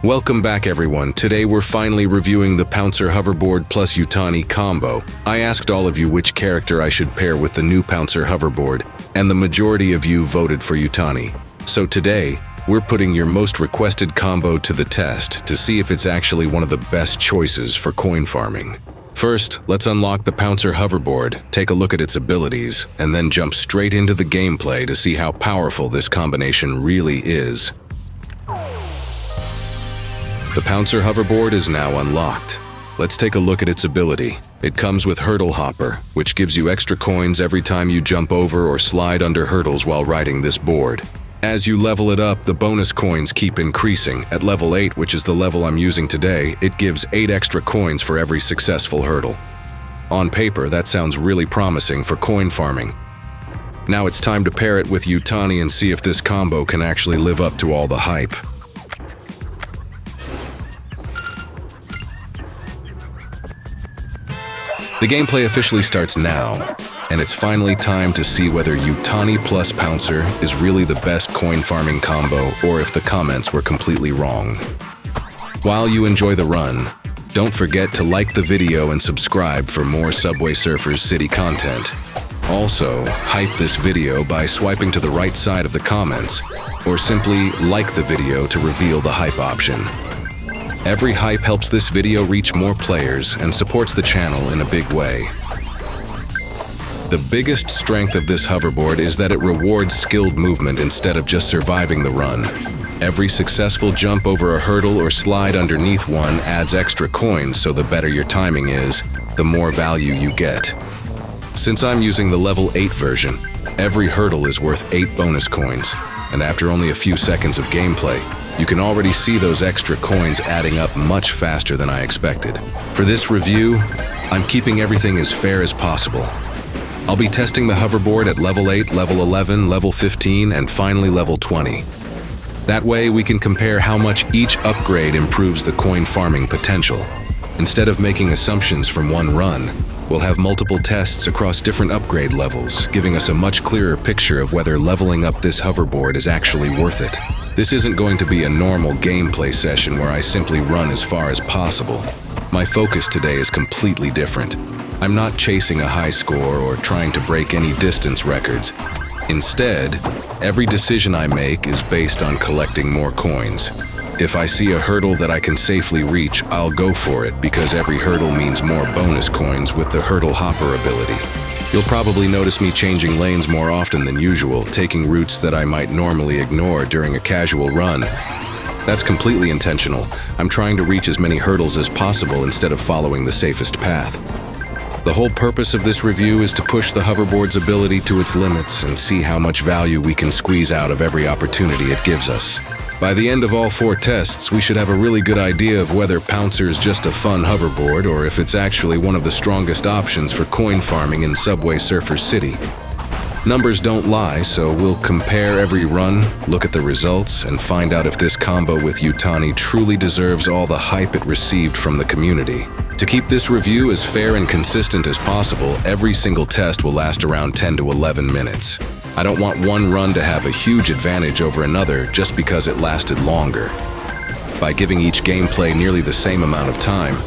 Welcome back everyone. Today we're finally reviewing the Pouncer Hoverboard plus Yutani combo. I asked all of you which character I should pair with the new Pouncer Hoverboard, and the majority of you voted for Yutani. So today, we're putting your most requested combo to the test to see if it's actually one of the best choices for coin farming. First, let's unlock the Pouncer Hoverboard, take a look at its abilities, and then jump straight into the gameplay to see how powerful this combination really is. The Pouncer Hoverboard is now unlocked. Let's take a look at its ability. It comes with Hurdle Hopper, which gives you extra coins every time you jump over or slide under hurdles while riding this board. As you level it up, the bonus coins keep increasing. At level 8, which is the level I'm using today, it gives 8 extra coins for every successful hurdle. On paper, that sounds really promising for coin farming. Now it's time to pair it with Yutani and see if this combo can actually live up to all the hype. The gameplay officially starts now, and it's finally time to see whether Yutani plus Pouncer is really the best coin farming combo or if the comments were completely wrong. While you enjoy the run, don't forget to like the video and subscribe for more Subway Surfers City content. Also, hype this video by swiping to the right side of the comments, or simply like the video to reveal the hype option. Every hype helps this video reach more players and supports the channel in a big way. The biggest strength of this hoverboard is that it rewards skilled movement instead of just surviving the run. Every successful jump over a hurdle or slide underneath one adds extra coins, so the better your timing is, the more value you get. Since I'm using the level 8 version, every hurdle is worth 8 bonus coins, and after only a few seconds of gameplay, you can already see those extra coins adding up much faster than I expected. For this review, I'm keeping everything as fair as possible. I'll be testing the hoverboard at level 8, level 11, level 15, and finally level 20. That way we can compare how much each upgrade improves the coin farming potential. Instead of making assumptions from one run, we'll have multiple tests across different upgrade levels, giving us a much clearer picture of whether leveling up this hoverboard is actually worth it. This isn't going to be a normal gameplay session where I simply run as far as possible. My focus today is completely different. I'm not chasing a high score or trying to break any distance records. Instead, every decision I make is based on collecting more coins. If I see a hurdle that I can safely reach, I'll go for it because every hurdle means more bonus coins with the Hurdle Hopper ability. You'll probably notice me changing lanes more often than usual, taking routes that I might normally ignore during a casual run. That's completely intentional. I'm trying to reach as many hurdles as possible instead of following the safest path. The whole purpose of this review is to push the hoverboard's ability to its limits and see how much value we can squeeze out of every opportunity it gives us. By the end of all 4 tests, we should have a really good idea of whether Pouncer is just a fun hoverboard or if it's actually one of the strongest options for coin farming in Subway Surfers City. Numbers don't lie, so we'll compare every run, look at the results, and find out if this combo with Yutani truly deserves all the hype it received from the community. To keep this review as fair and consistent as possible, every single test will last around 10 to 11 minutes. I don't want one run to have a huge advantage over another just because it lasted longer. By giving each gameplay nearly the same amount of time,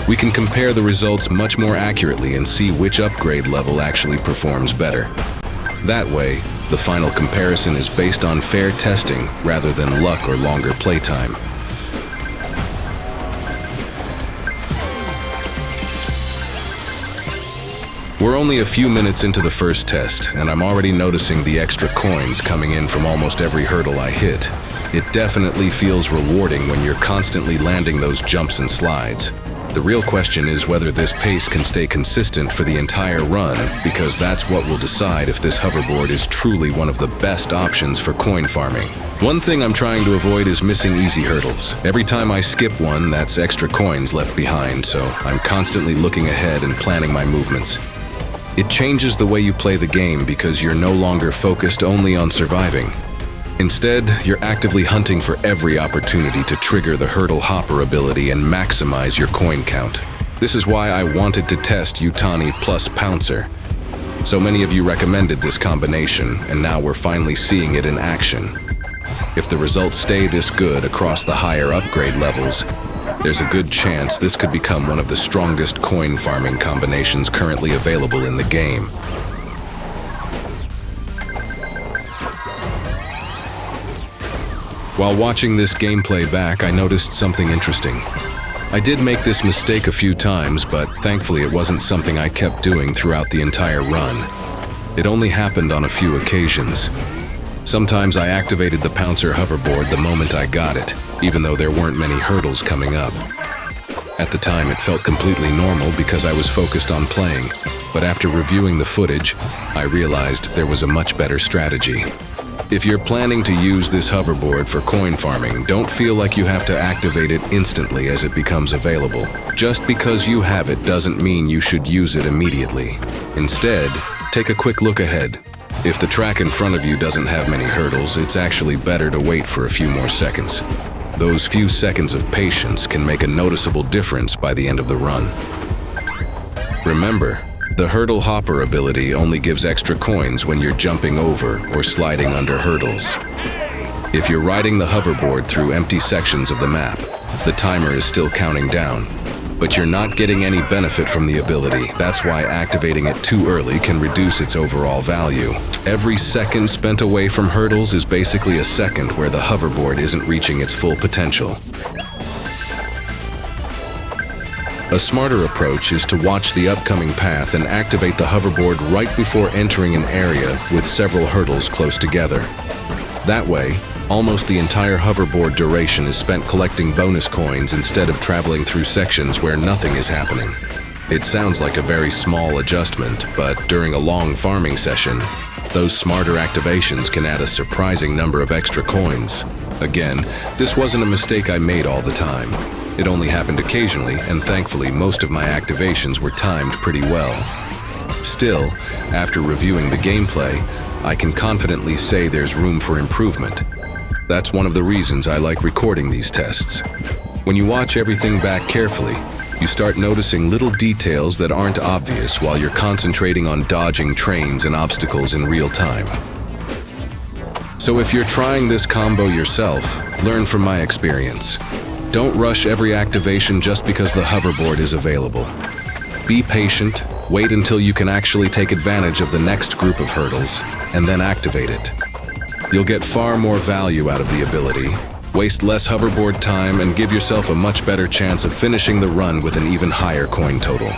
we can compare the results much more accurately and see which upgrade level actually performs better. That way, the final comparison is based on fair testing rather than luck or longer playtime. We're only a few minutes into the first test, and I'm already noticing the extra coins coming in from almost every hurdle I hit. It definitely feels rewarding when you're constantly landing those jumps and slides. The real question is whether this pace can stay consistent for the entire run, because that's what will decide if this hoverboard is truly one of the best options for coin farming. One thing I'm trying to avoid is missing easy hurdles. Every time I skip one, that's extra coins left behind, so I'm constantly looking ahead and planning my movements. It changes the way you play the game because you're no longer focused only on surviving. Instead, you're actively hunting for every opportunity to trigger the Hurdle Hopper ability and maximize your coin count. This is why I wanted to test Yutani plus Pouncer. So many of you recommended this combination, and now we're finally seeing it in action. If the results stay this good across the higher upgrade levels, there's a good chance this could become one of the strongest coin farming combinations currently available in the game. While watching this gameplay back, I noticed something interesting. I did make this mistake a few times, but thankfully it wasn't something I kept doing throughout the entire run. It only happened on a few occasions. Sometimes I activated the Pouncer Hoverboard the moment I got it, even though there weren't many hurdles coming up. At the time, it felt completely normal because I was focused on playing, but after reviewing the footage, I realized there was a much better strategy. If you're planning to use this hoverboard for coin farming, don't feel like you have to activate it instantly as it becomes available. Just because you have it doesn't mean you should use it immediately. Instead, take a quick look ahead. If the track in front of you doesn't have many hurdles, it's actually better to wait for a few more seconds. Those few seconds of patience can make a noticeable difference by the end of the run. Remember, the hurdle hopper ability only gives extra coins when you're jumping over or sliding under hurdles. If you're riding the hoverboard through empty sections of the map, the timer is still counting down, but you're not getting any benefit from the ability. That's why activating it too early can reduce its overall value. Every second spent away from hurdles is basically a second where the hoverboard isn't reaching its full potential. A smarter approach is to watch the upcoming path and activate the hoverboard right before entering an area with several hurdles close together. That way, almost the entire hoverboard duration is spent collecting bonus coins instead of traveling through sections where nothing is happening. It sounds like a very small adjustment, but during a long farming session, those smarter activations can add a surprising number of extra coins. Again, this wasn't a mistake I made all the time. It only happened occasionally, and thankfully most of my activations were timed pretty well. Still, after reviewing the gameplay, I can confidently say there's room for improvement. That's one of the reasons I like recording these tests. When you watch everything back carefully, you start noticing little details that aren't obvious while you're concentrating on dodging trains and obstacles in real time. So if you're trying this combo yourself, learn from my experience. Don't rush every activation just because the hoverboard is available. Be patient, wait until you can actually take advantage of the next group of hurdles, and then activate it. You'll get far more value out of the ability, waste less hoverboard time, and give yourself a much better chance of finishing the run with an even higher coin total.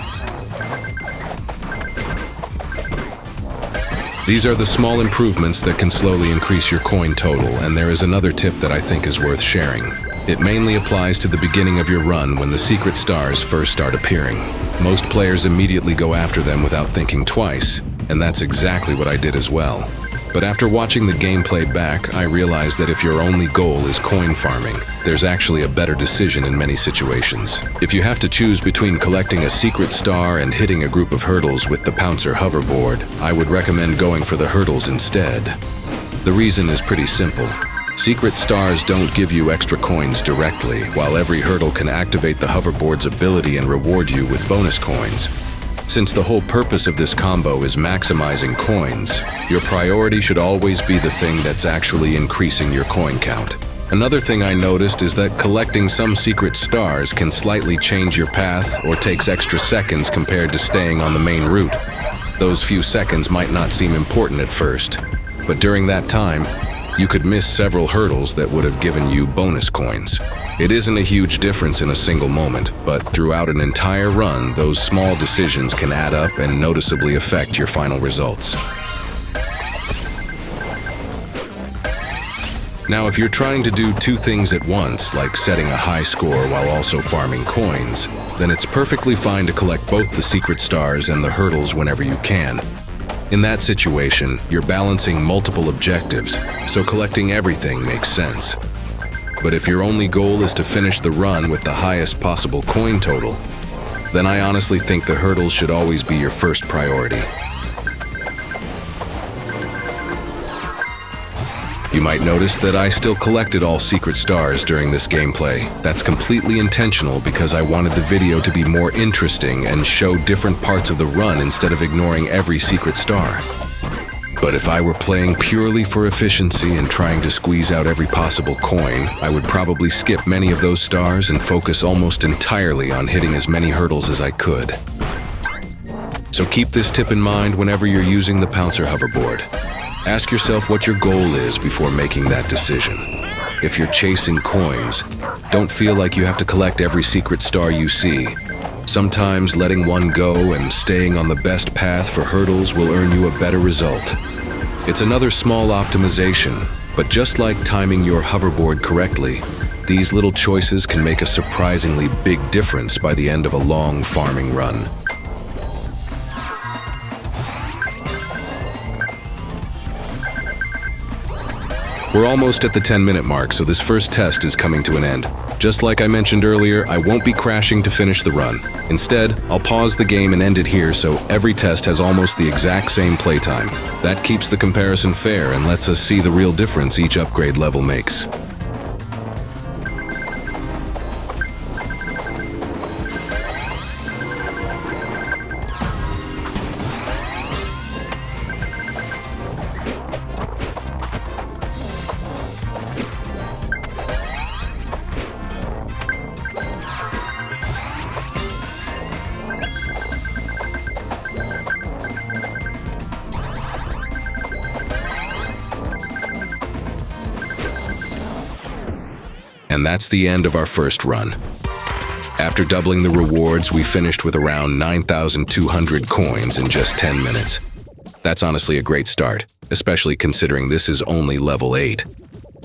These are the small improvements that can slowly increase your coin total, and there is another tip that I think is worth sharing. It mainly applies to the beginning of your run when the secret stars first start appearing. Most players immediately go after them without thinking twice, and that's exactly what I did as well. But after watching the gameplay back, I realized that if your only goal is coin farming, there's actually a better decision in many situations. If you have to choose between collecting a secret star and hitting a group of hurdles with the Pouncer Hoverboard, I would recommend going for the hurdles instead. The reason is pretty simple. Secret stars don't give you extra coins directly, while every hurdle can activate the hoverboard's ability and reward you with bonus coins. Since the whole purpose of this combo is maximizing coins, your priority should always be the thing that's actually increasing your coin count. Another thing I noticed is that collecting some secret stars can slightly change your path or takes extra seconds compared to staying on the main route. Those few seconds might not seem important at first, but during that time, you could miss several hurdles that would have given you bonus coins. It isn't a huge difference in a single moment, but throughout an entire run, those small decisions can add up and noticeably affect your final results. Now, if you're trying to do two things at once, like setting a high score while also farming coins, then it's perfectly fine to collect both the secret stars and the hurdles whenever you can. In that situation, you're balancing multiple objectives, so collecting everything makes sense. But if your only goal is to finish the run with the highest possible coin total, then I honestly think the hurdles should always be your first priority. You might notice that I still collected all secret stars during this gameplay. That's completely intentional because I wanted the video to be more interesting and show different parts of the run instead of ignoring every secret star. But if I were playing purely for efficiency and trying to squeeze out every possible coin, I would probably skip many of those stars and focus almost entirely on hitting as many hurdles as I could. So keep this tip in mind whenever you're using the Pouncer Hoverboard. Ask yourself what your goal is before making that decision. If you're chasing coins, don't feel like you have to collect every secret star you see. Sometimes letting one go and staying on the best path for hurdles will earn you a better result. It's another small optimization, but just like timing your hoverboard correctly, these little choices can make a surprisingly big difference by the end of a long farming run. We're almost at the 10-minute mark, so this first test is coming to an end. Just like I mentioned earlier, I won't be crashing to finish the run. Instead, I'll pause the game and end it here so every test has almost the exact same playtime. That keeps the comparison fair and lets us see the real difference each upgrade level makes. And that's the end of our first run. After doubling the rewards, we finished with around 9,200 coins in just 10 minutes. That's honestly a great start, especially considering this is only level 8.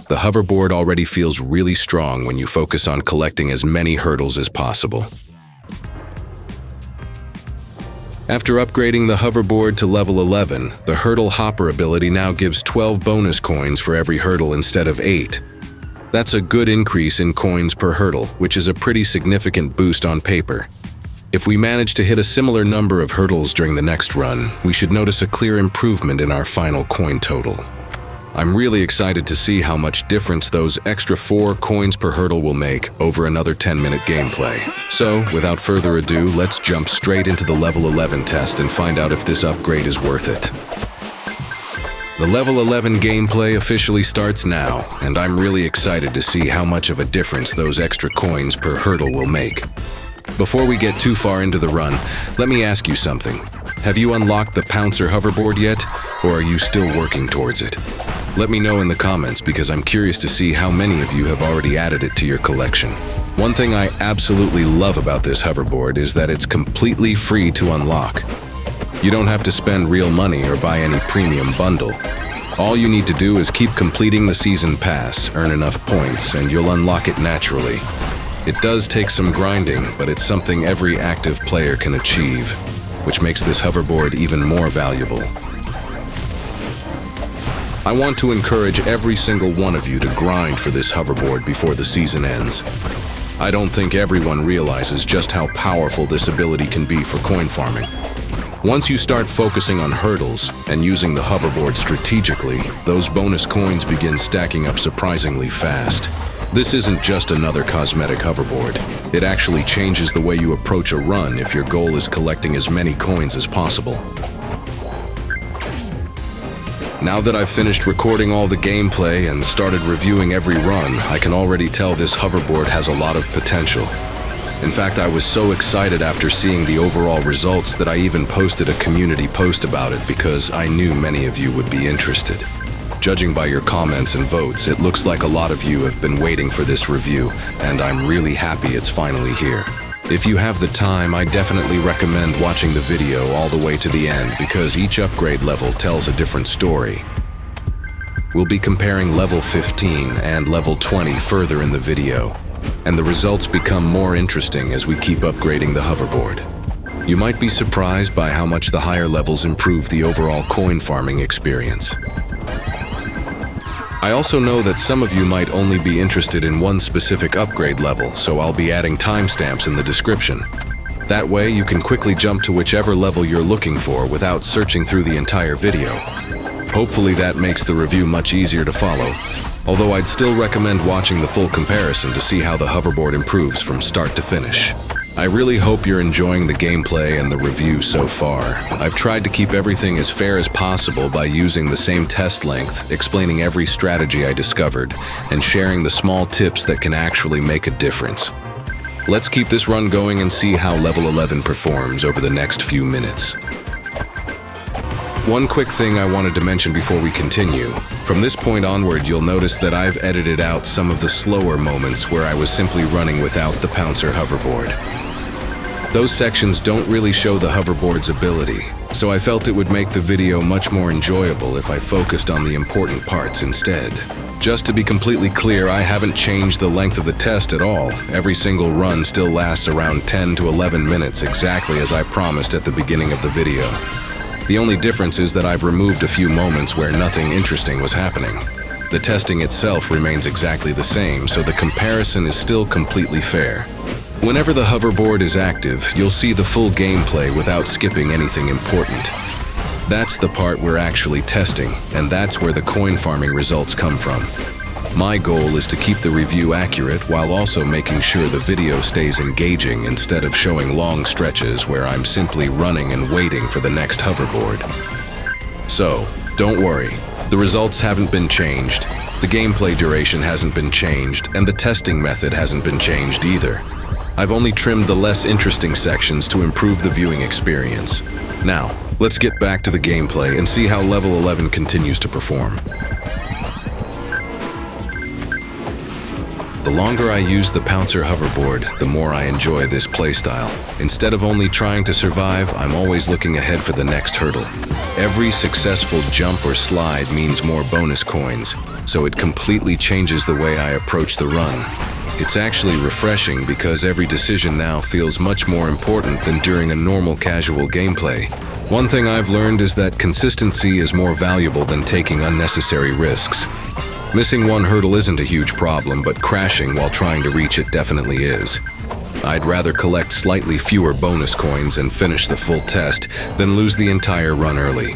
The hoverboard already feels really strong when you focus on collecting as many hurdles as possible. After upgrading the hoverboard to level 11, the hurdle hopper ability now gives 12 bonus coins for every hurdle instead of 8. That's a good increase in coins per hurdle, which is a pretty significant boost on paper. If we manage to hit a similar number of hurdles during the next run, we should notice a clear improvement in our final coin total. I'm really excited to see how much difference those extra 4 coins per hurdle will make over another 10-minute gameplay. So, without further ado, let's jump straight into the level 11 test and find out if this upgrade is worth it. The level 11 gameplay officially starts now, and I'm really excited to see how much of a difference those extra coins per hurdle will make. Before we get too far into the run, let me ask you something. Have you unlocked the Pouncer Hoverboard yet, or are you still working towards it? Let me know in the comments because I'm curious to see how many of you have already added it to your collection. One thing I absolutely love about this hoverboard is that it's completely free to unlock. You don't have to spend real money or buy any premium bundle. All you need to do is keep completing the season pass, earn enough points, and you'll unlock it naturally. It does take some grinding, but it's something every active player can achieve, which makes this hoverboard even more valuable. I want to encourage every single one of you to grind for this hoverboard before the season ends. I don't think everyone realizes just how powerful this ability can be for coin farming. Once you start focusing on hurdles and using the hoverboard strategically, those bonus coins begin stacking up surprisingly fast. This isn't just another cosmetic hoverboard. It actually changes the way you approach a run if your goal is collecting as many coins as possible. Now that I've finished recording all the gameplay and started reviewing every run, I can already tell this hoverboard has a lot of potential. In fact, I was so excited after seeing the overall results that I even posted a community post about it because I knew many of you would be interested. Judging by your comments and votes, it looks like a lot of you have been waiting for this review, and I'm really happy it's finally here. If you have the time, I definitely recommend watching the video all the way to the end because each upgrade level tells a different story. We'll be comparing level 15 and level 20 further in the video, and the results become more interesting as we keep upgrading the hoverboard. You might be surprised by how much the higher levels improve the overall coin farming experience. I also know that some of you might only be interested in one specific upgrade level, so I'll be adding timestamps in the description. That way you can quickly jump to whichever level you're looking for without searching through the entire video. Hopefully that makes the review much easier to follow, although I'd still recommend watching the full comparison to see how the hoverboard improves from start to finish. I really hope you're enjoying the gameplay and the review so far. I've tried to keep everything as fair as possible by using the same test length, explaining every strategy I discovered, and sharing the small tips that can actually make a difference. Let's keep this run going and see how level 11 performs over the next few minutes. One quick thing I wanted to mention before we continue. From this point onward, you'll notice that I've edited out some of the slower moments where I was simply running without the Pouncer Hoverboard. Those sections don't really show the hoverboard's ability, so I felt it would make the video much more enjoyable if I focused on the important parts instead. Just to be completely clear, I haven't changed the length of the test at all. Every single run still lasts around 10 to 11 minutes, exactly as I promised at the beginning of the video. The only difference is that I've removed a few moments where nothing interesting was happening. The testing itself remains exactly the same, so the comparison is still completely fair. Whenever the hoverboard is active, you'll see the full gameplay without skipping anything important. That's the part we're actually testing, and that's where the coin farming results come from. My goal is to keep the review accurate while also making sure the video stays engaging instead of showing long stretches where I'm simply running and waiting for the next hoverboard. So, don't worry, the results haven't been changed, the gameplay duration hasn't been changed, and the testing method hasn't been changed either. I've only trimmed the less interesting sections to improve the viewing experience. Now, let's get back to the gameplay and see how level 11 continues to perform. The longer I use the Pouncer Hoverboard, the more I enjoy this playstyle. Instead of only trying to survive, I'm always looking ahead for the next hurdle. Every successful jump or slide means more bonus coins, so it completely changes the way I approach the run. It's actually refreshing because every decision now feels much more important than during a normal casual gameplay. One thing I've learned is that consistency is more valuable than taking unnecessary risks. Missing one hurdle isn't a huge problem, but crashing while trying to reach it definitely is. I'd rather collect slightly fewer bonus coins and finish the full test than lose the entire run early.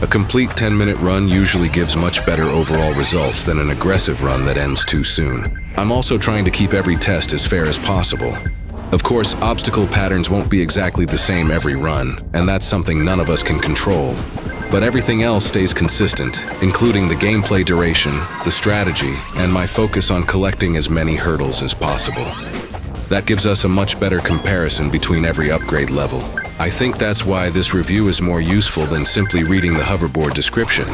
A complete 10-minute run usually gives much better overall results than an aggressive run that ends too soon. I'm also trying to keep every test as fair as possible. Of course, obstacle patterns won't be exactly the same every run, and that's something none of us can control. But everything else stays consistent, including the gameplay duration, the strategy, and my focus on collecting as many hurdles as possible. That gives us a much better comparison between every upgrade level. I think that's why this review is more useful than simply reading the hoverboard description.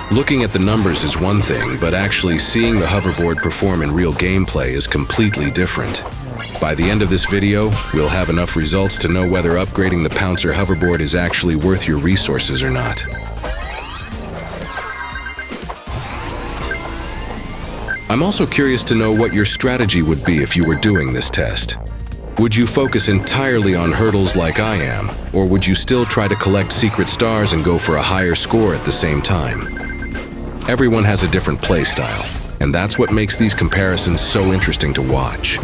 Looking at the numbers is one thing, but actually seeing the hoverboard perform in real gameplay is completely different. By the end of this video, we'll have enough results to know whether upgrading the Pouncer Hoverboard is actually worth your resources or not. I'm also curious to know what your strategy would be if you were doing this test. Would you focus entirely on hurdles like I am, or would you still try to collect secret stars and go for a higher score at the same time? Everyone has a different play style, and that's what makes these comparisons so interesting to watch.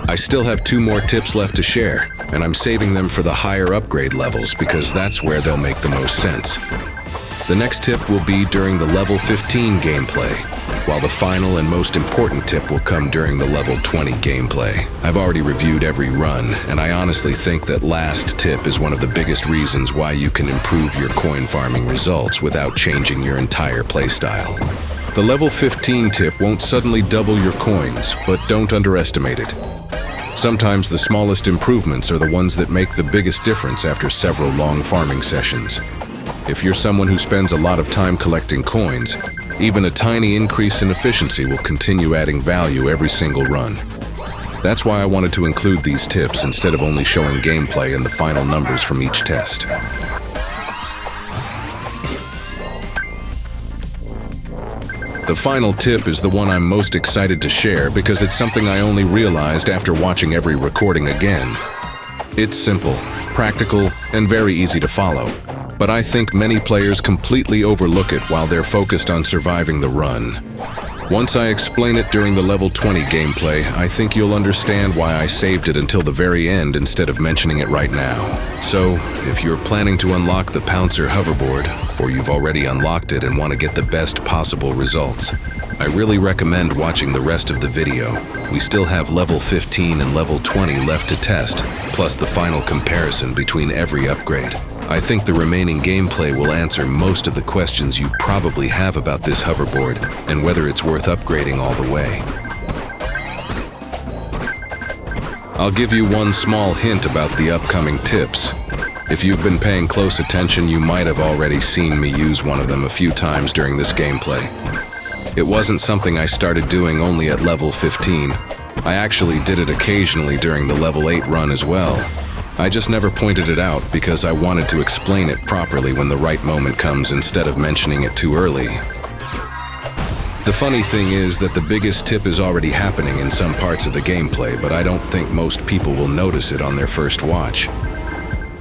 I still have 2 more tips left to share, and I'm saving them for the higher upgrade levels because that's where they'll make the most sense. The next tip will be during the level 15 gameplay, while the final and most important tip will come during the level 20 gameplay. I've already reviewed every run, and I honestly think that last tip is one of the biggest reasons why you can improve your coin farming results without changing your entire playstyle. The level 15 tip won't suddenly double your coins, but don't underestimate it. Sometimes the smallest improvements are the ones that make the biggest difference after several long farming sessions. If you're someone who spends a lot of time collecting coins, even a tiny increase in efficiency will continue adding value every single run. That's why I wanted to include these tips instead of only showing gameplay and the final numbers from each test. The final tip is the one I'm most excited to share because it's something I only realized after watching every recording again. It's simple, practical, and very easy to follow, but I think many players completely overlook it while they're focused on surviving the run. Once I explain it during the level 20 gameplay, I think you'll understand why I saved it until the very end instead of mentioning it right now. So, if you're planning to unlock the Pouncer Hoverboard, or you've already unlocked it and want to get the best possible results, I really recommend watching the rest of the video. We still have level 15 and level 20 left to test, plus the final comparison between every upgrade. I think the remaining gameplay will answer most of the questions you probably have about this hoverboard and whether it's worth upgrading all the way. I'll give you one small hint about the upcoming tips. If you've been paying close attention, you might have already seen me use one of them a few times during this gameplay. It wasn't something I started doing only at level 15. I actually did it occasionally during the level 8 run as well. I just never pointed it out because I wanted to explain it properly when the right moment comes instead of mentioning it too early. The funny thing is that the biggest tip is already happening in some parts of the gameplay, but I don't think most people will notice it on their first watch.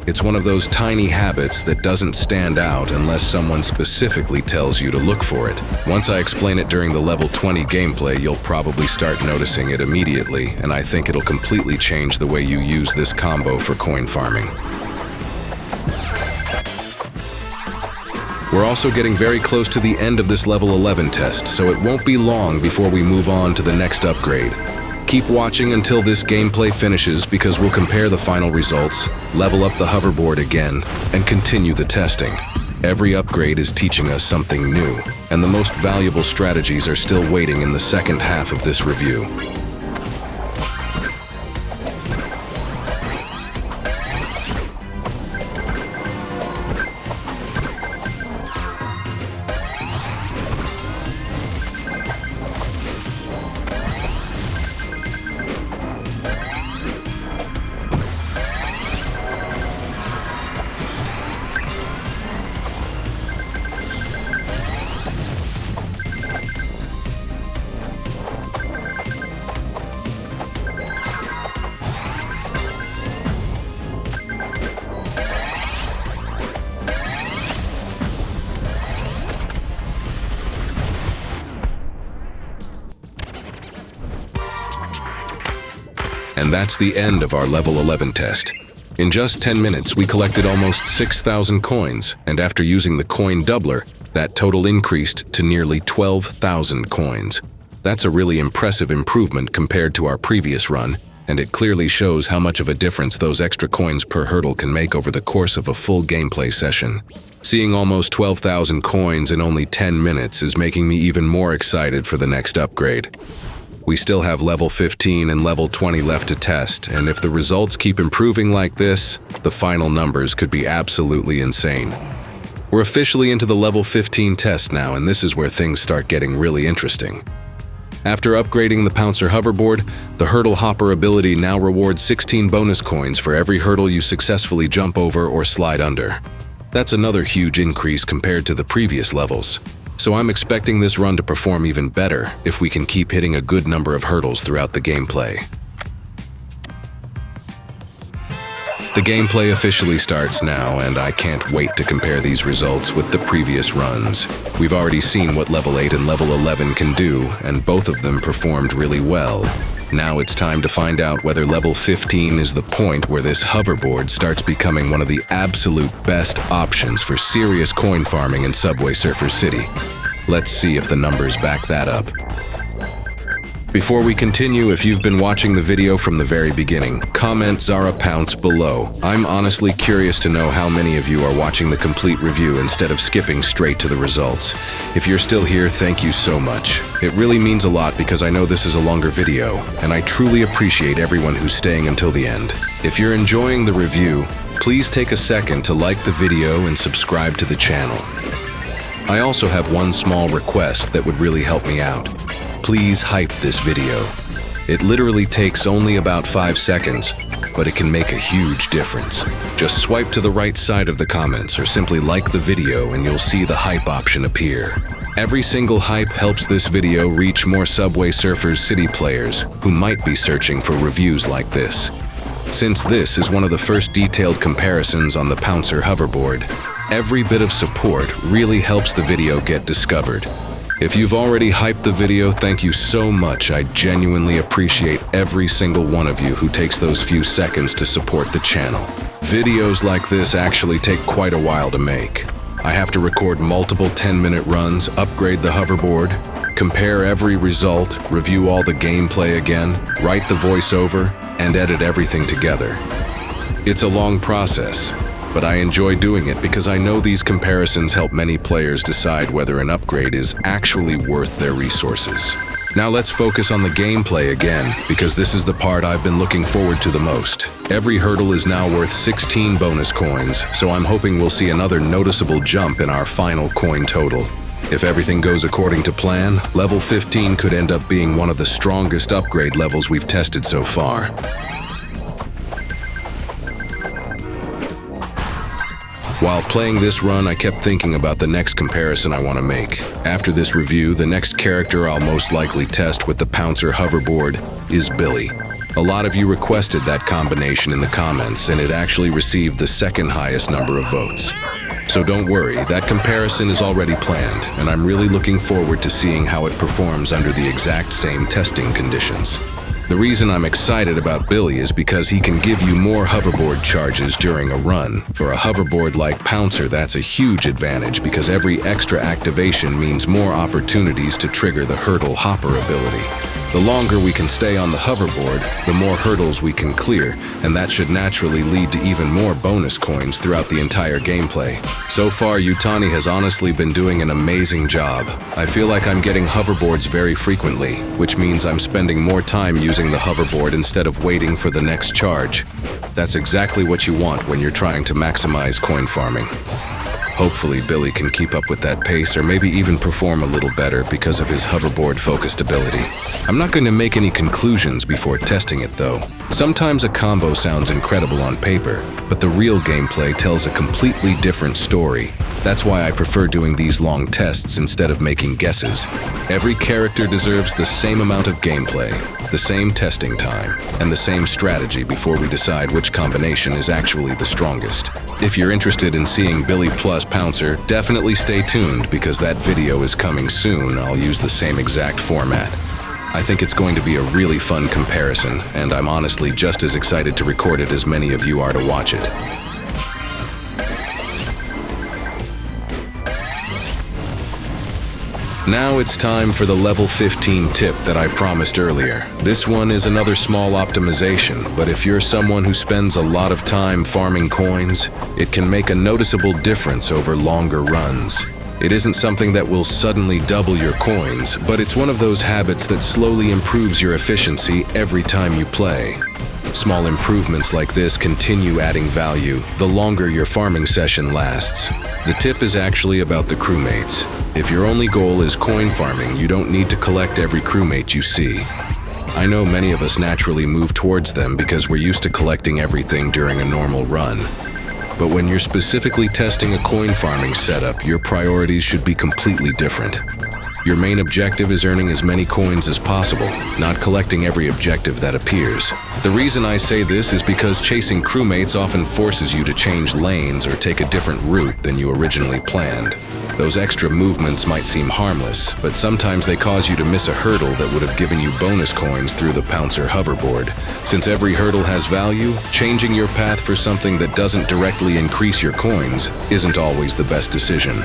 It's one of those tiny habits that doesn't stand out unless someone specifically tells you to look for it. Once I explain it during the level 20 gameplay, you'll probably start noticing it immediately, and I think it'll completely change the way you use this combo for coin farming. We're also getting very close to the end of this level 11 test, so it won't be long before we move on to the next upgrade. Keep watching until this gameplay finishes because we'll compare the final results, level up the hoverboard again, and continue the testing. Every upgrade is teaching us something new, and the most valuable strategies are still waiting in the second half of this review. And that's the end of our level 11 test. In just 10 minutes, we collected almost 6,000 coins, and after using the coin doubler, that total increased to nearly 12,000 coins. That's a really impressive improvement compared to our previous run, and it clearly shows how much of a difference those extra coins per hurdle can make over the course of a full gameplay session. Seeing almost 12,000 coins in only 10 minutes is making me even more excited for the next upgrade. We still have level 15 and level 20 left to test, and if the results keep improving like this, the final numbers could be absolutely insane. We're officially into the level 15 test now, and this is where things start getting really interesting. After upgrading the Pouncer Hoverboard, the Hurdle Hopper ability now rewards 16 bonus coins for every hurdle you successfully jump over or slide under. That's another huge increase compared to the previous levels. So I'm expecting this run to perform even better if we can keep hitting a good number of hurdles throughout the gameplay. The gameplay officially starts now, and I can't wait to compare these results with the previous runs. We've already seen what level 8 and level 11 can do, and both of them performed really well. Now it's time to find out whether level 15 is the point where this hoverboard starts becoming one of the absolute best options for serious coin farming in Subway Surfer City. Let's see if the numbers back that up. Before we continue, if you've been watching the video from the very beginning, comment Zara Pounce below. I'm honestly curious to know how many of you are watching the complete review instead of skipping straight to the results. If you're still here, thank you so much. It really means a lot because I know this is a longer video, and I truly appreciate everyone who's staying until the end. If you're enjoying the review, please take a second to like the video and subscribe to the channel. I also have one small request that would really help me out. Please hype this video. It literally takes only about 5 seconds, but it can make a huge difference. Just swipe to the right side of the comments or simply like the video and you'll see the hype option appear. Every single hype helps this video reach more Subway Surfers City players who might be searching for reviews like this. Since this is one of the first detailed comparisons on the Pouncer Hoverboard, every bit of support really helps the video get discovered. If you've already hyped the video, thank you so much. I genuinely appreciate every single one of you who takes those few seconds to support the channel. Videos like this actually take quite a while to make. I have to record multiple 10-minute runs, upgrade the hoverboard, compare every result, review all the gameplay again, write the voiceover, and edit everything together. It's a long process, but I enjoy doing it because I know these comparisons help many players decide whether an upgrade is actually worth their resources. Now let's focus on the gameplay again, because this is the part I've been looking forward to the most. Every hurdle is now worth 16 bonus coins, so I'm hoping we'll see another noticeable jump in our final coin total. If everything goes according to plan, level 15 could end up being one of the strongest upgrade levels we've tested so far. While playing this run, I kept thinking about the next comparison I want to make. After this review, the next character I'll most likely test with the Pouncer Hoverboard is Billy. A lot of you requested that combination in the comments, and it actually received the second highest number of votes. So don't worry, that comparison is already planned, and I'm really looking forward to seeing how it performs under the exact same testing conditions. The reason I'm excited about Billy is because he can give you more hoverboard charges during a run. For a hoverboard like Pouncer, that's a huge advantage because every extra activation means more opportunities to trigger the hurdle hopper ability. The longer we can stay on the hoverboard, the more hurdles we can clear, and that should naturally lead to even more bonus coins throughout the entire gameplay. So far, Yutani has honestly been doing an amazing job. I feel like I'm getting hoverboards very frequently, which means I'm spending more time using the hoverboard instead of waiting for the next charge. That's exactly what you want when you're trying to maximize coin farming. Hopefully Billy can keep up with that pace or maybe even perform a little better because of his hoverboard-focused ability. I'm not going to make any conclusions before testing it though. Sometimes a combo sounds incredible on paper, but the real gameplay tells a completely different story. That's why I prefer doing these long tests instead of making guesses. Every character deserves the same amount of gameplay, the same testing time, and the same strategy before we decide which combination is actually the strongest. If you're interested in seeing Billy plus Pouncer, definitely stay tuned because that video is coming soon. I'll use the same exact format. I think it's going to be a really fun comparison, and I'm honestly just as excited to record it as many of you are to watch it. Now it's time for the level 15 tip that I promised earlier. This one is another small optimization, but if you're someone who spends a lot of time farming coins, it can make a noticeable difference over longer runs. It isn't something that will suddenly double your coins, but it's one of those habits that slowly improves your efficiency every time you play. Small improvements like this continue adding value the longer your farming session lasts. The tip is actually about the crewmates. If your only goal is coin farming, you don't need to collect every crewmate you see. I know many of us naturally move towards them because we're used to collecting everything during a normal run. But when you're specifically testing a coin farming setup, your priorities should be completely different. Your main objective is earning as many coins as possible, not collecting every objective that appears. The reason I say this is because chasing crewmates often forces you to change lanes or take a different route than you originally planned. Those extra movements might seem harmless, but sometimes they cause you to miss a hurdle that would have given you bonus coins through the Pouncer Hoverboard. Since every hurdle has value, changing your path for something that doesn't directly increase your coins isn't always the best decision.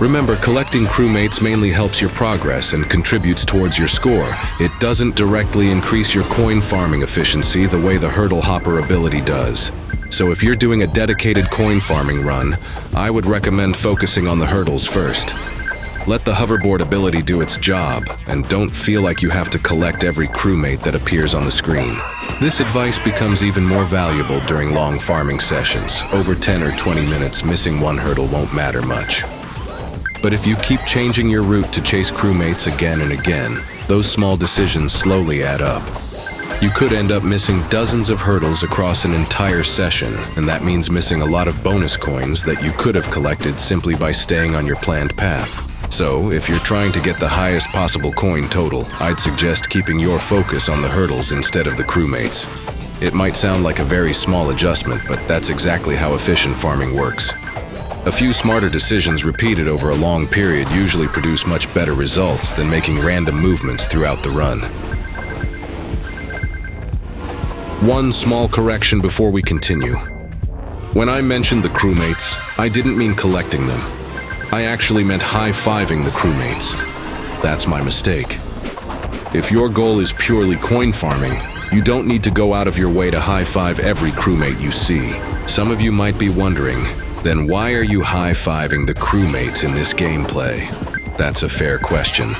Remember, collecting crewmates mainly helps your progress and contributes towards your score. It doesn't directly increase your coin farming efficiency the way the hurdle hopper ability does. So if you're doing a dedicated coin farming run, I would recommend focusing on the hurdles first. Let the hoverboard ability do its job, and don't feel like you have to collect every crewmate that appears on the screen. This advice becomes even more valuable during long farming sessions. Over 10 or 20 minutes, missing one hurdle won't matter much. But if you keep changing your route to chase crewmates again and again, those small decisions slowly add up. You could end up missing dozens of hurdles across an entire session, and that means missing a lot of bonus coins that you could have collected simply by staying on your planned path. So, if you're trying to get the highest possible coin total, I'd suggest keeping your focus on the hurdles instead of the crewmates. It might sound like a very small adjustment, but that's exactly how efficient farming works. A few smarter decisions repeated over a long period usually produce much better results than making random movements throughout the run. One small correction before we continue. When I mentioned the crewmates, I didn't mean collecting them. I actually meant high-fiving the crewmates. That's my mistake. If your goal is purely coin farming, you don't need to go out of your way to high-five every crewmate you see. Some of you might be wondering, then why are you high-fiving the crewmates in this gameplay? That's a fair question.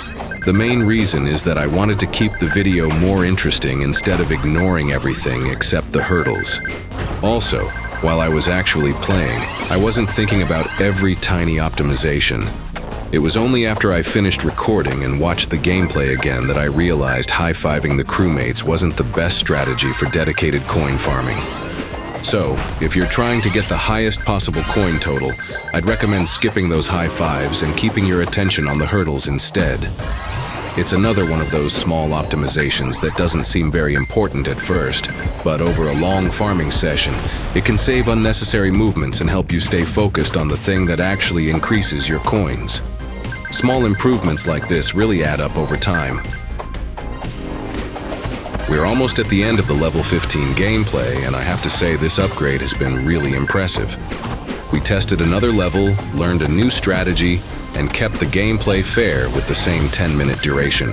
The main reason is that I wanted to keep the video more interesting instead of ignoring everything except the hurdles. Also, while I was actually playing, I wasn't thinking about every tiny optimization. It was only after I finished recording and watched the gameplay again that I realized high-fiving the crewmates wasn't the best strategy for dedicated coin farming. So, if you're trying to get the highest possible coin total, I'd recommend skipping those high fives and keeping your attention on the hurdles instead. It's another one of those small optimizations that doesn't seem very important at first, but over a long farming session, it can save unnecessary movements and help you stay focused on the thing that actually increases your coins. Small improvements like this really add up over time. We're almost at the end of the level 15 gameplay, and I have to say this upgrade has been really impressive. We tested another level, learned a new strategy, and kept the gameplay fair with the same 10-minute duration.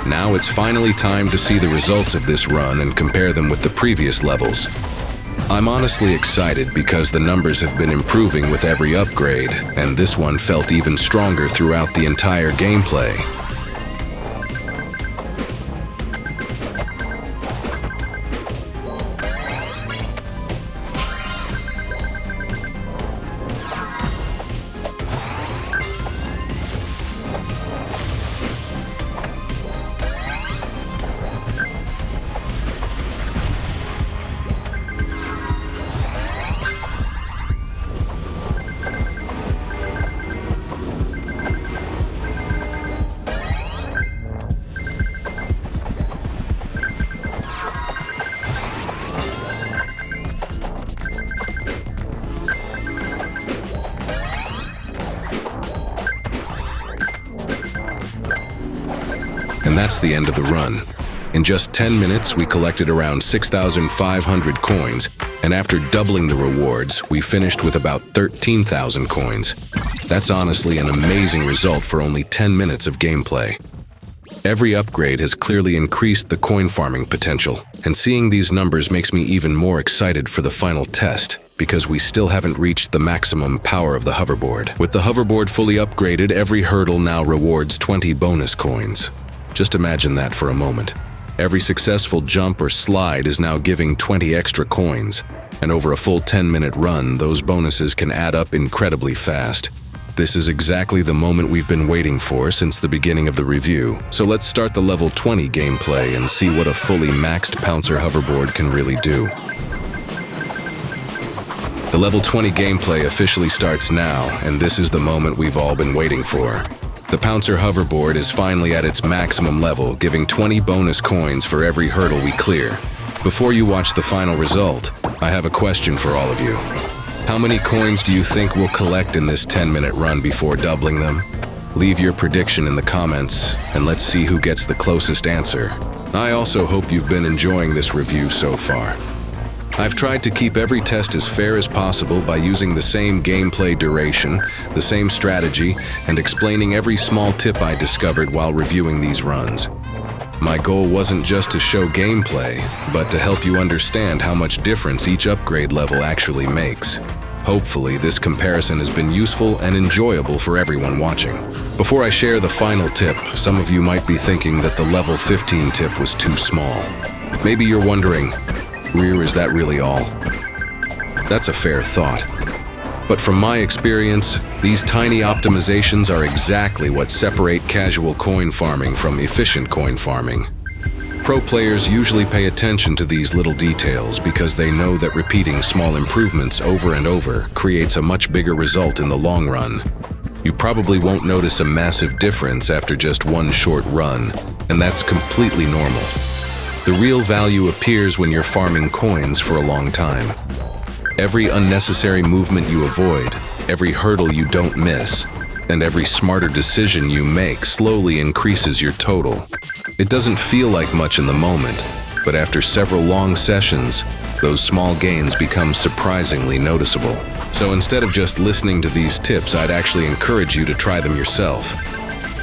Now it's finally time to see the results of this run and compare them with the previous levels. I'm honestly excited because the numbers have been improving with every upgrade, and this one felt even stronger throughout the entire gameplay. And that's the end of the run. In just 10 minutes, we collected around 6,500 coins, and after doubling the rewards, we finished with about 13,000 coins. That's honestly an amazing result for only 10 minutes of gameplay. Every upgrade has clearly increased the coin farming potential, and seeing these numbers makes me even more excited for the final test, because we still haven't reached the maximum power of the hoverboard. With the hoverboard fully upgraded, every hurdle now rewards 20 bonus coins. Just imagine that for a moment. Every successful jump or slide is now giving 20 extra coins, and over a full 10-minute run, those bonuses can add up incredibly fast. This is exactly the moment we've been waiting for since the beginning of the review, so let's start the level 20 gameplay and see what a fully maxed Pouncer Hoverboard can really do. The level 20 gameplay officially starts now, and this is the moment we've all been waiting for. The Pouncer Hoverboard is finally at its maximum level, giving 20 bonus coins for every hurdle we clear. Before you watch the final result, I have a question for all of you. How many coins do you think we'll collect in this 10-minute run before doubling them? Leave your prediction in the comments, and let's see who gets the closest answer. I also hope you've been enjoying this review so far. I've tried to keep every test as fair as possible by using the same gameplay duration, the same strategy, and explaining every small tip I discovered while reviewing these runs. My goal wasn't just to show gameplay, but to help you understand how much difference each upgrade level actually makes. Hopefully, this comparison has been useful and enjoyable for everyone watching. Before I share the final tip, some of you might be thinking that the level 15 tip was too small. Maybe you're wondering, Rear, is that really all? That's a fair thought. But from my experience, these tiny optimizations are exactly what separate casual coin farming from efficient coin farming. Pro players usually pay attention to these little details because they know that repeating small improvements over and over creates a much bigger result in the long run. You probably won't notice a massive difference after just one short run, and that's completely normal. The real value appears when you're farming coins for a long time. Every unnecessary movement you avoid, every hurdle you don't miss, and every smarter decision you make slowly increases your total. It doesn't feel like much in the moment, but after several long sessions, those small gains become surprisingly noticeable. So instead of just listening to these tips, I'd actually encourage you to try them yourself.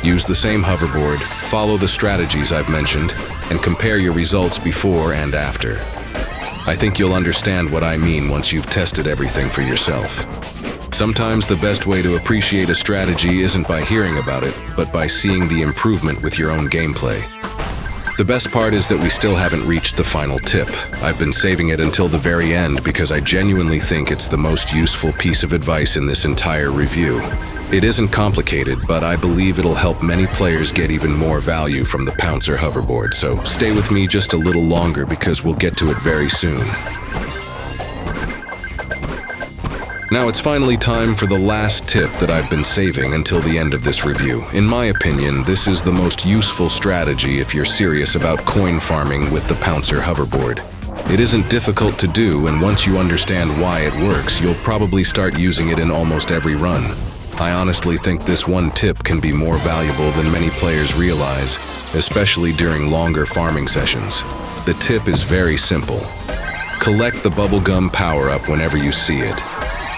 Use the same hoverboard, follow the strategies I've mentioned, and compare your results before and after. I think you'll understand what I mean once you've tested everything for yourself. Sometimes the best way to appreciate a strategy isn't by hearing about it, but by seeing the improvement with your own gameplay. The best part is that we still haven't reached the final tip. I've been saving it until the very end because I genuinely think it's the most useful piece of advice in this entire review. It isn't complicated, but I believe it'll help many players get even more value from the Pouncer Hoverboard, so stay with me just a little longer because we'll get to it very soon. Now it's finally time for the last tip that I've been saving until the end of this review. In my opinion, this is the most useful strategy if you're serious about coin farming with the Pouncer Hoverboard. It isn't difficult to do, and once you understand why it works, you'll probably start using it in almost every run. I honestly think this one tip can be more valuable than many players realize, especially during longer farming sessions. The tip is very simple. Collect the Bubblegum power-up whenever you see it.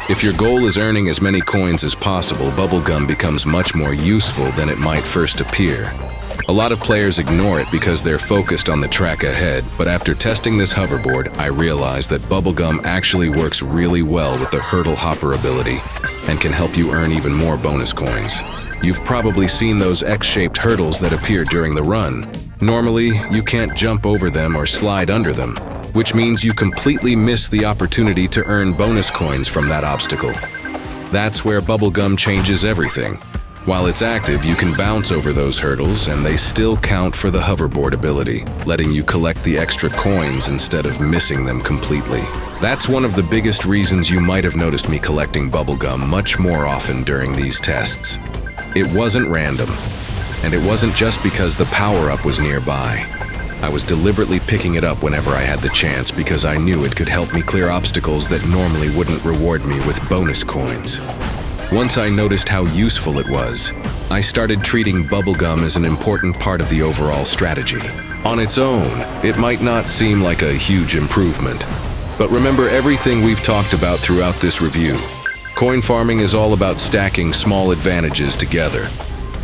If your goal is earning as many coins as possible, Bubblegum becomes much more useful than it might first appear. A lot of players ignore it because they're focused on the track ahead, but after testing this hoverboard, I realized that Bubblegum actually works really well with the hurdle hopper ability and can help you earn even more bonus coins. You've probably seen those X-shaped hurdles that appear during the run. Normally, you can't jump over them or slide under them, which means you completely miss the opportunity to earn bonus coins from that obstacle. That's where Bubblegum changes everything. While it's active, you can bounce over those hurdles and they still count for the hoverboard ability, letting you collect the extra coins instead of missing them completely. That's one of the biggest reasons you might have noticed me collecting Bubblegum much more often during these tests. It wasn't random, and it wasn't just because the power-up was nearby. I was deliberately picking it up whenever I had the chance because I knew it could help me clear obstacles that normally wouldn't reward me with bonus coins. Once I noticed how useful it was, I started treating Bubblegum as an important part of the overall strategy. On its own, it might not seem like a huge improvement, but remember everything we've talked about throughout this review. Coin farming is all about stacking small advantages together.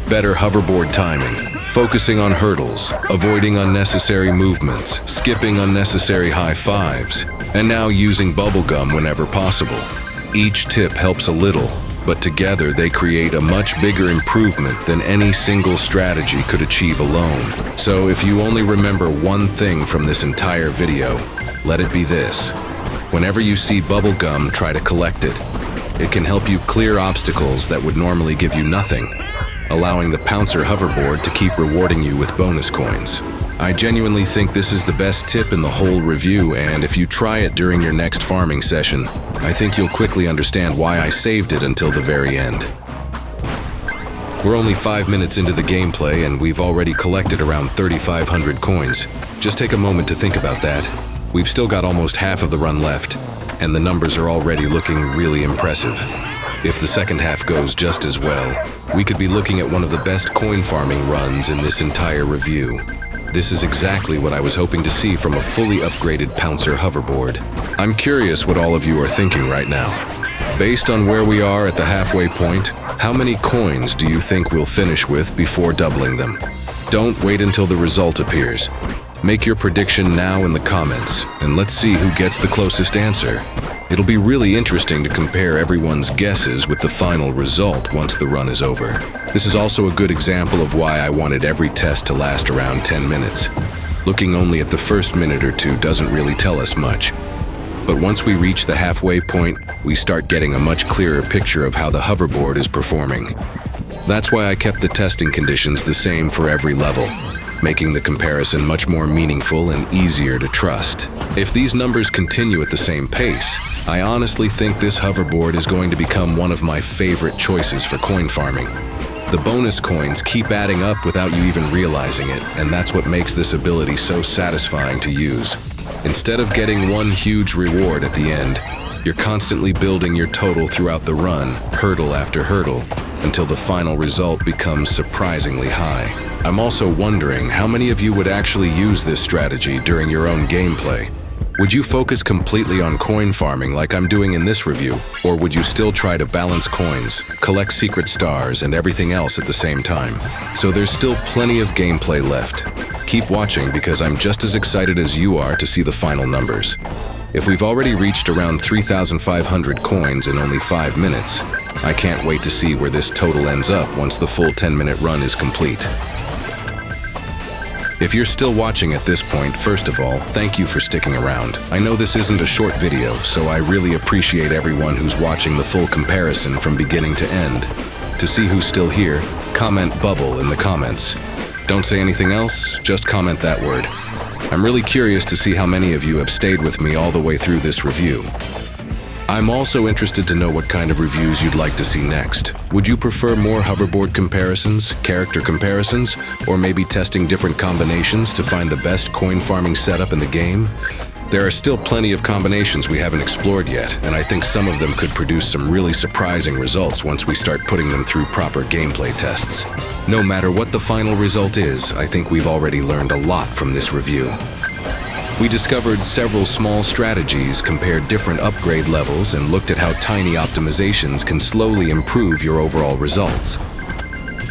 Better hoverboard timing, focusing on hurdles, avoiding unnecessary movements, skipping unnecessary high fives, and now using Bubblegum whenever possible. Each tip helps a little, but together they create a much bigger improvement than any single strategy could achieve alone. So if you only remember one thing from this entire video, let it be this. Whenever you see Bubblegum, try to collect it. It can help you clear obstacles that would normally give you nothing, allowing the Pouncer Hoverboard to keep rewarding you with bonus coins. I genuinely think this is the best tip in the whole review, and if you try it during your next farming session, I think you'll quickly understand why I saved it until the very end. We're only 5 minutes into the gameplay and we've already collected around 3,500 coins. Just take a moment to think about that. We've still got almost half of the run left, and the numbers are already looking really impressive. If the second half goes just as well, we could be looking at one of the best coin farming runs in this entire review. This is exactly what I was hoping to see from a fully upgraded Pouncer Hoverboard. I'm curious what all of you are thinking right now. Based on where we are at the halfway point, how many coins do you think we'll finish with before doubling them? Don't wait until the result appears. Make your prediction now in the comments, and let's see who gets the closest answer. It'll be really interesting to compare everyone's guesses with the final result once the run is over. This is also a good example of why I wanted every test to last around 10 minutes. Looking only at the first minute or two doesn't really tell us much. But once we reach the halfway point, we start getting a much clearer picture of how the hoverboard is performing. That's why I kept the testing conditions the same for every level, making the comparison much more meaningful and easier to trust. If these numbers continue at the same pace, I honestly think this hoverboard is going to become one of my favorite choices for coin farming. The bonus coins keep adding up without you even realizing it, and that's what makes this ability so satisfying to use. Instead of getting one huge reward at the end, you're constantly building your total throughout the run, hurdle after hurdle, until the final result becomes surprisingly high. I'm also wondering how many of you would actually use this strategy during your own gameplay. Would you focus completely on coin farming like I'm doing in this review, or would you still try to balance coins, collect secret stars, and everything else at the same time? So there's still plenty of gameplay left. Keep watching because I'm just as excited as you are to see the final numbers. If we've already reached around 3,500 coins in only 5 minutes, I can't wait to see where this total ends up once the full 10-minute run is complete. If you're still watching at this point, first of all, thank you for sticking around. I know this isn't a short video, so I really appreciate everyone who's watching the full comparison from beginning to end. To see who's still here, comment "bubble" in the comments. Don't say anything else, just comment that word. I'm really curious to see how many of you have stayed with me all the way through this review. I'm also interested to know what kind of reviews you'd like to see next. Would you prefer more hoverboard comparisons, character comparisons, or maybe testing different combinations to find the best coin farming setup in the game? There are still plenty of combinations we haven't explored yet, and I think some of them could produce some really surprising results once we start putting them through proper gameplay tests. No matter what the final result is, I think we've already learned a lot from this review. We discovered several small strategies, compared different upgrade levels, and looked at how tiny optimizations can slowly improve your overall results.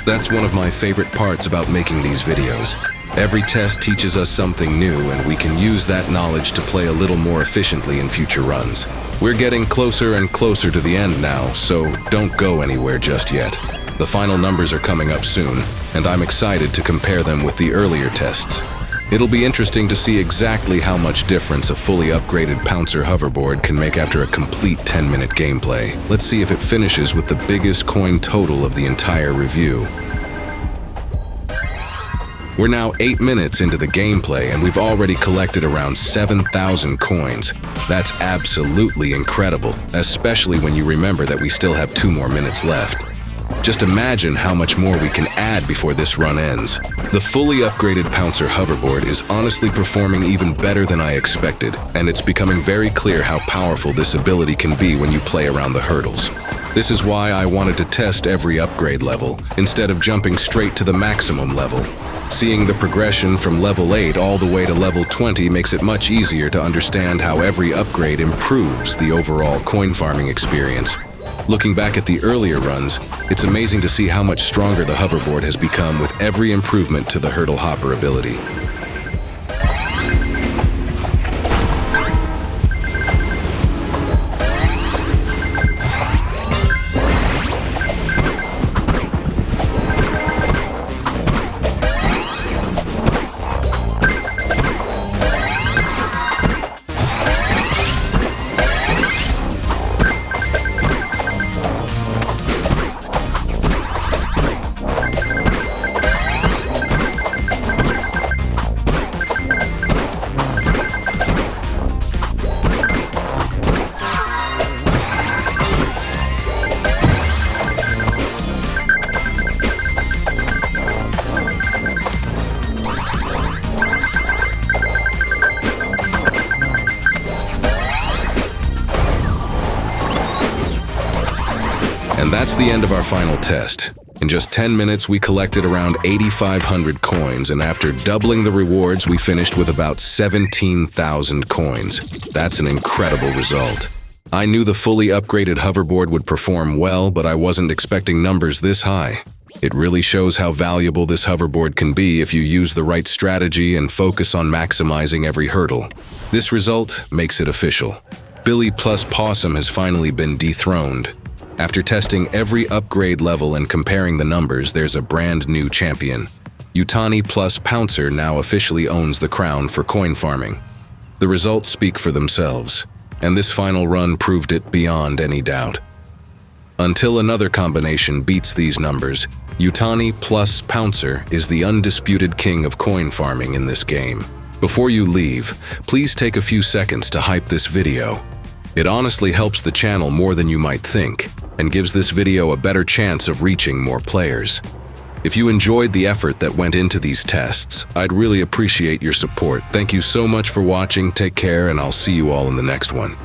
That's one of my favorite parts about making these videos. Every test teaches us something new, and we can use that knowledge to play a little more efficiently in future runs. We're getting closer and closer to the end now, so don't go anywhere just yet. The final numbers are coming up soon, and I'm excited to compare them with the earlier tests. It'll be interesting to see exactly how much difference a fully upgraded Pouncer Hoverboard can make after a complete 10-minute gameplay. Let's see if it finishes with the biggest coin total of the entire review. We're now 8 minutes into the gameplay and we've already collected around 7,000 coins. That's absolutely incredible, especially when you remember that we still have 2 more minutes left. Just imagine how much more we can add before this run ends. The fully upgraded Pouncer Hoverboard is honestly performing even better than I expected, and it's becoming very clear how powerful this ability can be when you play around the hurdles. This is why I wanted to test every upgrade level, instead of jumping straight to the maximum level. Seeing the progression from level 8 all the way to level 20 makes it much easier to understand how every upgrade improves the overall coin farming experience. Looking back at the earlier runs, it's amazing to see how much stronger the hoverboard has become with every improvement to the hurdle hopper ability. And that's the end of our final test. In just 10 minutes, we collected around 8,500 coins, and after doubling the rewards, we finished with about 17,000 coins. That's an incredible result. I knew the fully upgraded hoverboard would perform well, but I wasn't expecting numbers this high. It really shows how valuable this hoverboard can be if you use the right strategy and focus on maximizing every hurdle. This result makes it official. Billy Pawesome has finally been dethroned. After testing every upgrade level and comparing the numbers, there's a brand new champion. Yutani Pouncer now officially owns the crown for coin farming. The results speak for themselves, and this final run proved it beyond any doubt. Until another combination beats these numbers, Yutani Pouncer is the undisputed king of coin farming in this game. Before you leave, please take a few seconds to hype this video. It honestly helps the channel more than you might think, and gives this video a better chance of reaching more players. If you enjoyed the effort that went into these tests, I'd really appreciate your support. Thank you so much for watching, take care, and I'll see you all in the next one.